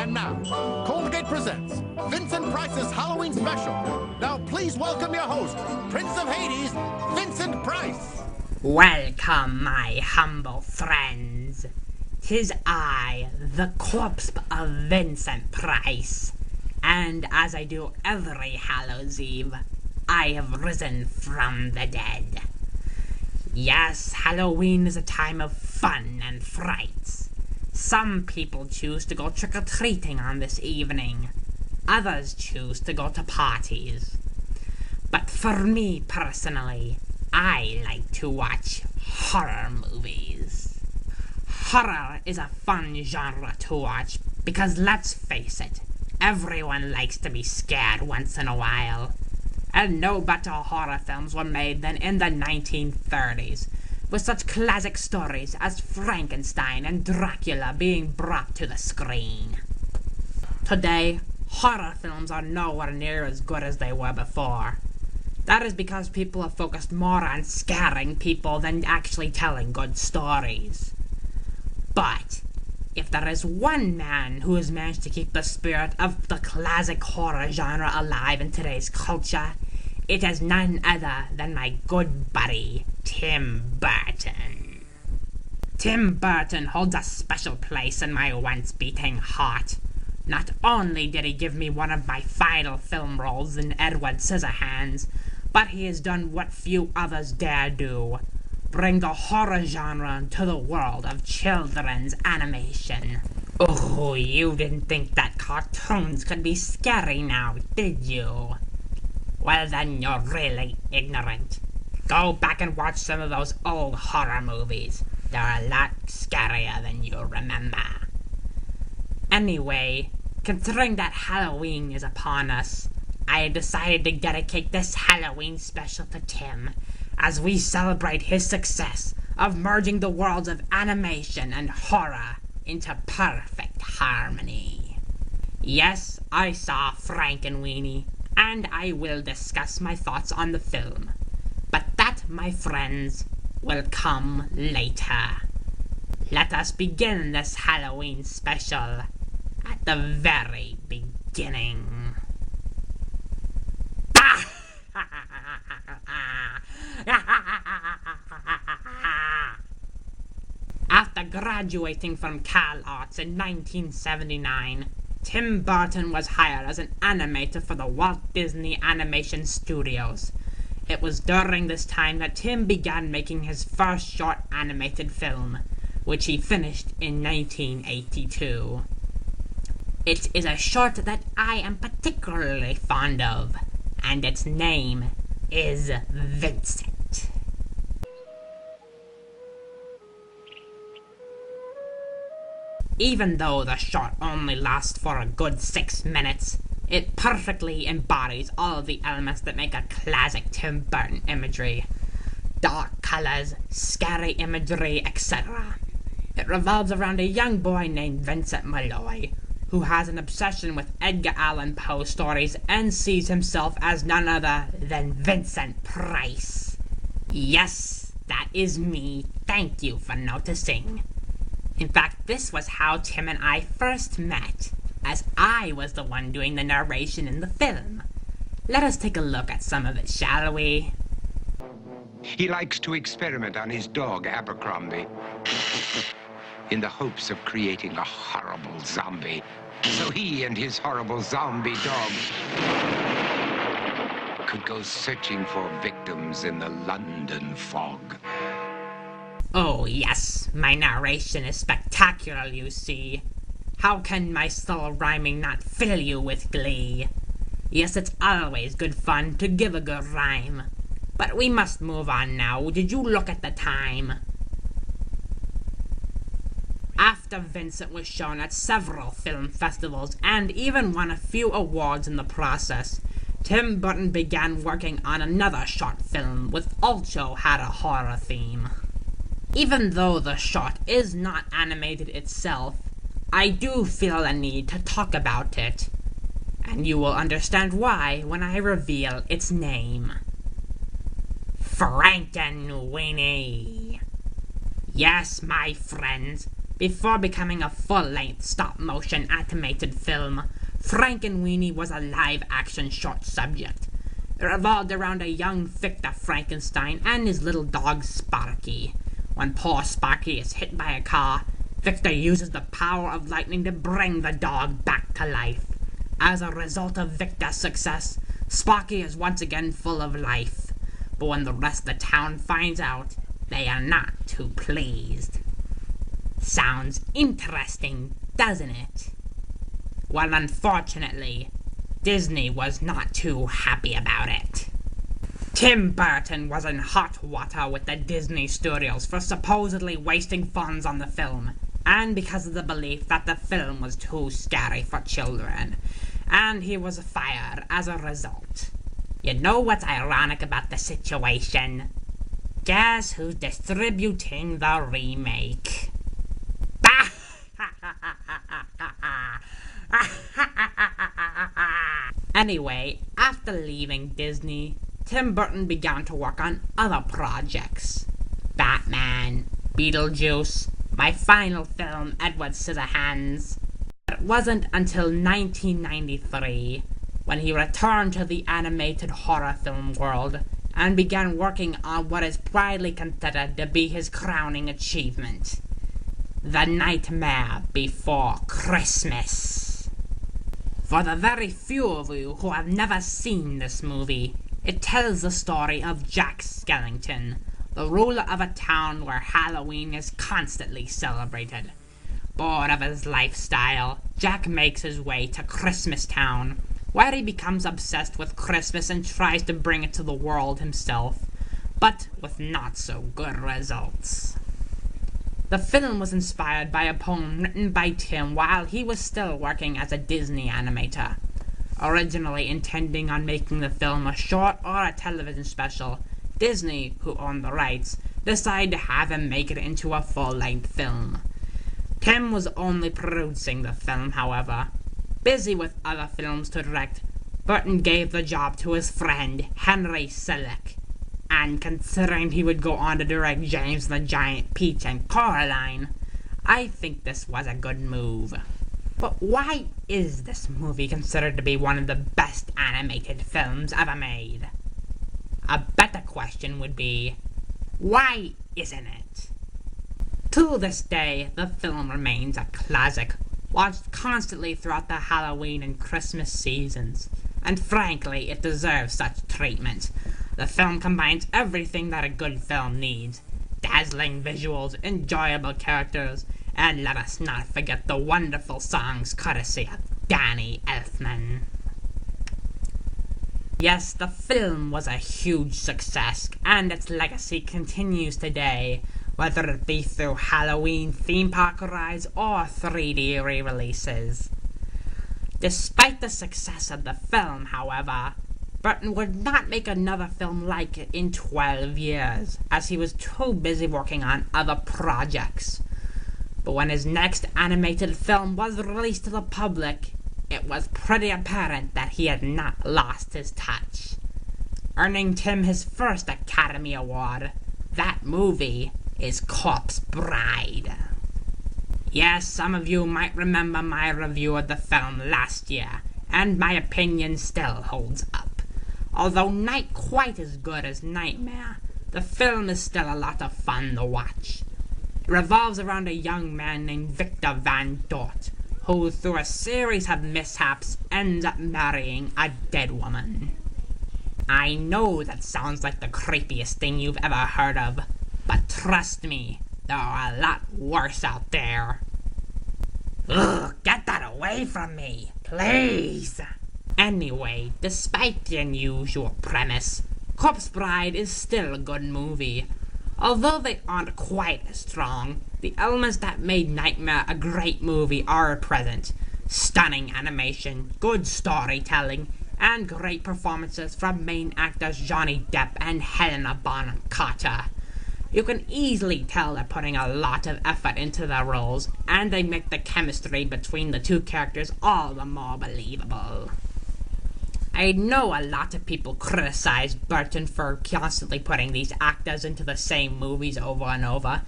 And now, Colgate presents Vincent Price's Halloween special. Now please welcome your host, Prince of Hades, Vincent Price. Welcome, my humble friends. 'Tis I, the corpse of Vincent Price. And as I do every Hallows Eve, I have risen from the dead. Yes, Halloween is a time of fun and frights. Some people choose to go trick-or-treating on this evening. Others choose to go to parties. But for me personally, I like to watch horror movies. Horror is a fun genre to watch because, let's face it, everyone likes to be scared once in a while. And no better horror films were made than in the 1930s, with such classic stories as Frankenstein and Dracula being brought to the screen. Today, horror films are nowhere near as good as they were before. That is because people have focused more on scaring people than actually telling good stories. But if there is one man who has managed to keep the spirit of the classic horror genre alive in today's culture, it is none other than my good buddy, Tim Burton. Tim Burton holds a special place in my once-beating heart. Not only did he give me one of my final film roles in Edward Scissorhands, but he has done what few others dare do: bring the horror genre to the world of children's animation. Oh, you didn't think that cartoons could be scary now, did you? Well then, you're really ignorant. Go back and watch some of those old horror movies. They're a lot scarier than you remember. Anyway, considering that Halloween is upon us, I decided to dedicate this Halloween special to Tim, as we celebrate his success of merging the worlds of animation and horror into perfect harmony. Yes, I saw Frankenweenie, and I will discuss my thoughts on the film. But that, my friends, will come later. Let us begin this Halloween special at the very beginning. After graduating from Cal Arts in 1979, Tim Burton was hired as an animator for the Walt Disney Animation Studios. It was during this time that Tim began making his first short animated film, which he finished in 1982. It is a short that I am particularly fond of, and its name is Vincent. Even though the short only lasts for a good 6 minutes, it perfectly embodies all of the elements that make a classic Tim Burton imagery. Dark colors, scary imagery, etc. It revolves around a young boy named Vincent Malloy, who has an obsession with Edgar Allan Poe stories and sees himself as none other than Vincent Price. Yes, that is me. Thank you for noticing. In fact, this was how Tim and I first met, as I was the one doing the narration in the film. Let us take a look at some of it, shall we? He likes to experiment on his dog, Abercrombie, in the hopes of creating a horrible zombie. So he and his horrible zombie dog could go searching for victims in the London fog. Oh yes, my narration is spectacular, you see. How can my subtle rhyming not fill you with glee? Yes, it's always good fun to give a good rhyme. But we must move on now. Did you look at the time? After Vincent was shown at several film festivals and even won a few awards in the process, Tim Burton began working on another short film which also had a horror theme. Even though the short is not animated itself, I do feel a need to talk about it, and you will understand why when I reveal its name. Frankenweenie. Yes, my friends, Before becoming a full-length stop-motion animated film, Frankenweenie was a live-action short subject. It revolved around a young Victor Frankenstein and his little dog Sparky. When poor Sparky is hit by a car, Victor uses the power of lightning to bring the dog back to life. As a result of Victor's success, Sparky is once again full of life. But when the rest of the town finds out, they are not too pleased. Sounds interesting, doesn't it? Well, unfortunately, Disney was not too happy about it. Tim Burton was in hot water with the Disney Studios for supposedly wasting funds on the film, and because of the belief that the film was too scary for children, and he was fired as a result. You know what's ironic about the situation? Guess who's distributing the remake? Anyway, after leaving Disney, Tim Burton began to work on other projects. Batman, Beetlejuice, my final film, Edward Scissorhands. It wasn't until 1993 when he returned to the animated horror film world and began working on what is widely considered to be his crowning achievement, The Nightmare Before Christmas. For the very few of you who have never seen this movie, it tells the story of Jack Skellington, the ruler of a town where Halloween is constantly celebrated. Bored of his lifestyle, Jack makes his way to Christmas Town, where he becomes obsessed with Christmas and tries to bring it to the world himself, but with not so good results. The film was inspired by a poem written by Tim while he was still working as a Disney animator. Originally intending on making the film a short or a television special, Disney, who owned the rights, decided to have him make it into a full-length film. Tim was only producing the film, however. Busy with other films to direct, Burton gave the job to his friend, Henry Selick. And considering he would go on to direct James and the Giant Peach and Coraline, I think this was a good move. But why is this movie considered to be one of the best animated films ever made? A better question would be, why isn't it? To this day, the film remains a classic, watched constantly throughout the Halloween and Christmas seasons, and frankly, it deserves such treatment. The film combines everything that a good film needs: dazzling visuals, enjoyable characters, and let us not forget the wonderful songs courtesy of Danny Elfman. Yes, the film was a huge success, and its legacy continues today, whether it be through Halloween theme park rides or 3D re-releases. Despite the success of the film, however, Burton would not make another film like it in 12 years, as he was too busy working on other projects. But when his next animated film was released to the public, it was pretty apparent that he had not lost his touch, earning Tim his first Academy Award. That movie is Corpse Bride. Yes, some of you might remember my review of the film last year, and my opinion still holds up. Although not quite as good as Nightmare, the film is still a lot of fun to watch. It revolves around a young man named Victor Van Dort, who through a series of mishaps ends up marrying a dead woman. I know that sounds like the creepiest thing you've ever heard of, but trust me, there are a lot worse out there. Ugh, get that away from me, please! Anyway, despite the unusual premise, Corpse Bride is still a good movie. Although they aren't quite as strong, the elements that made Nightmare a great movie are present. Stunning animation, good storytelling, and great performances from main actors Johnny Depp and Helena Bonham Carter. You can easily tell they're putting a lot of effort into their roles, and they make the chemistry between the two characters all the more believable. I know a lot of people criticize Burton for constantly putting these actors into the same movies over and over,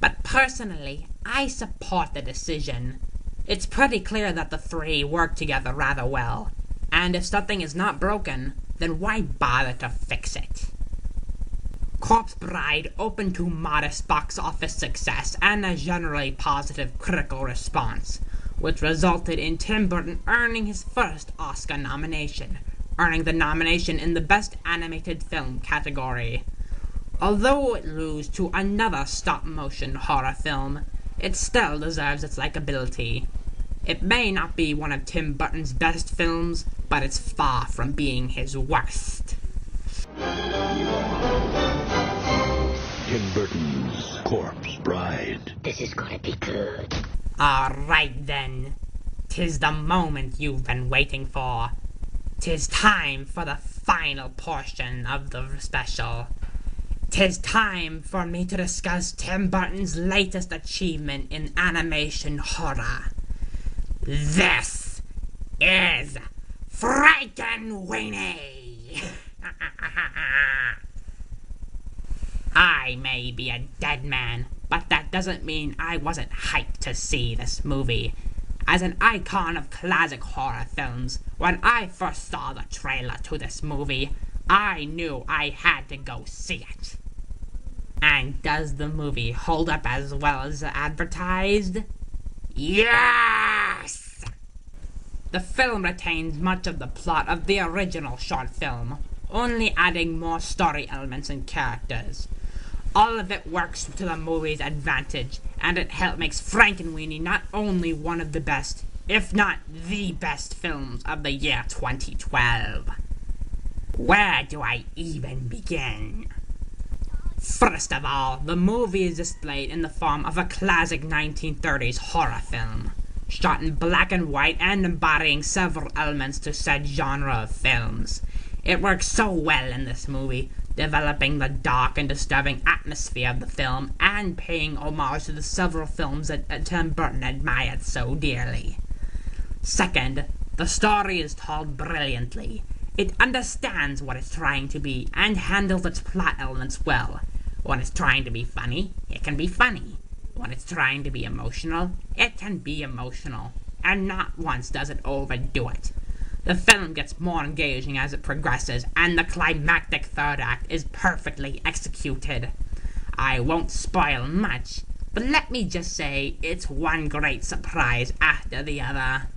But personally, I support the decision. It's pretty clear that the three work together rather well, and if something is not broken, then why bother to fix it? Corpse Bride opened to modest box office success and a generally positive critical response, which resulted in Tim Burton earning his first Oscar nomination, earning the nomination in the Best Animated Film category. Although it lose to another stop-motion horror film, it still deserves its likability. It may not be one of Tim Burton's best films, but it's far from being his worst. Tim Burton's Corpse Bride. This is gonna be good. Alright then. 'Tis the moment you've been waiting for. 'Tis time for the final portion of the special. 'Tis time for me to discuss Tim Burton's latest achievement in animation horror. This is Frankenweenie! I may be a dead man, but that doesn't mean I wasn't hyped to see this movie. As an icon of classic horror films, when I first saw the trailer to this movie, I knew I had to go see it. And does the movie hold up as well as advertised? Yes! The film retains much of the plot of the original short film, only adding more story elements and characters. All of it works to the movie's advantage, and it makes Frankenweenie not only one of the best, if not the best films of the year 2012. Where do I even begin? First of all, the movie is displayed in the form of a classic 1930s horror film, shot in black and white and embodying several elements to said genre of films. It works so well in this movie, developing the dark and disturbing atmosphere of the film and paying homage to the several films that Tim Burton admired so dearly. Second, the story is told brilliantly. It understands what it's trying to be and handles its plot elements well. When it's trying to be funny, it can be funny. When it's trying to be emotional, it can be emotional. And not once does it overdo it. The film gets more engaging as it progresses, and the climactic third act is perfectly executed. I won't spoil much, but let me just say it's one great surprise after the other.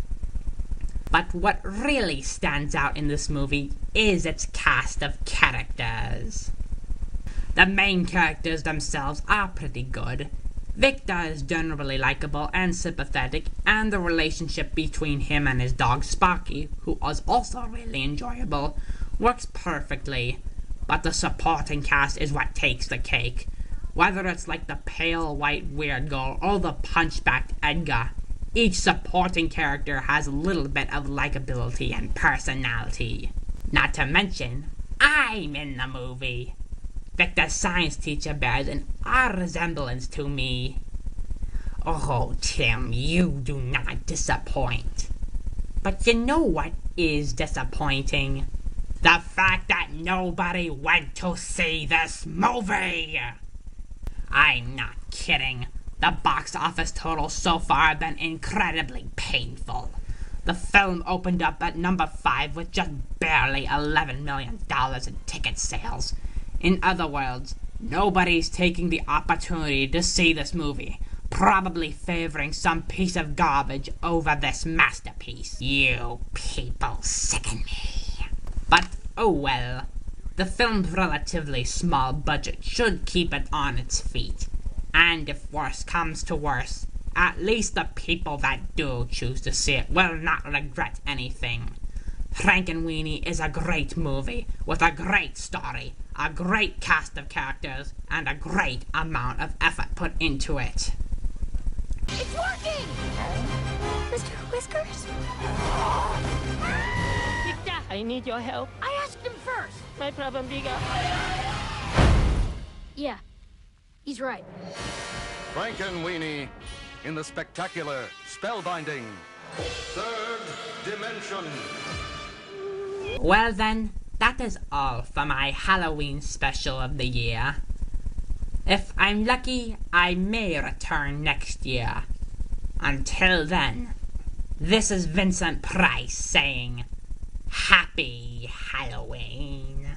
But what really stands out in this movie is its cast of characters. The main characters themselves are pretty good. Victor is generally likable and sympathetic, and the relationship between him and his dog Sparky, who is also really enjoyable, works perfectly. But the supporting cast is what takes the cake. Whether it's like the pale white weird girl or the punchback Edgar, each supporting character has a little bit of likability and personality. Not to mention, I'm in the movie. Victor's science teacher bears an odd resemblance to me. Oh, Tim, you do not disappoint. But you know what is disappointing? The fact that nobody went to see this movie! I'm not kidding. The box office total so far have been incredibly painful. The film opened up at number 5 with just barely $11 million in ticket sales. In other words, nobody's taking the opportunity to see this movie, probably favoring some piece of garbage over this masterpiece. You people sicken me. But oh well, the film's relatively small budget should keep it on its feet. And if worse comes to worse, at least the people that do choose to see it will not regret anything. Frankenweenie is a great movie with a great story, a great cast of characters, and a great amount of effort put into it. It's working! Mr. Whiskers? Victor, I need your help. I asked him first! My problem bigger. Yeah, he's right. Frankenweenie in the spectacular, spellbinding Third Dimension. Well then, that is all for my Halloween special of the year. If I'm lucky, I may return next year. Until then, this is Vincent Price saying, Happy Halloween.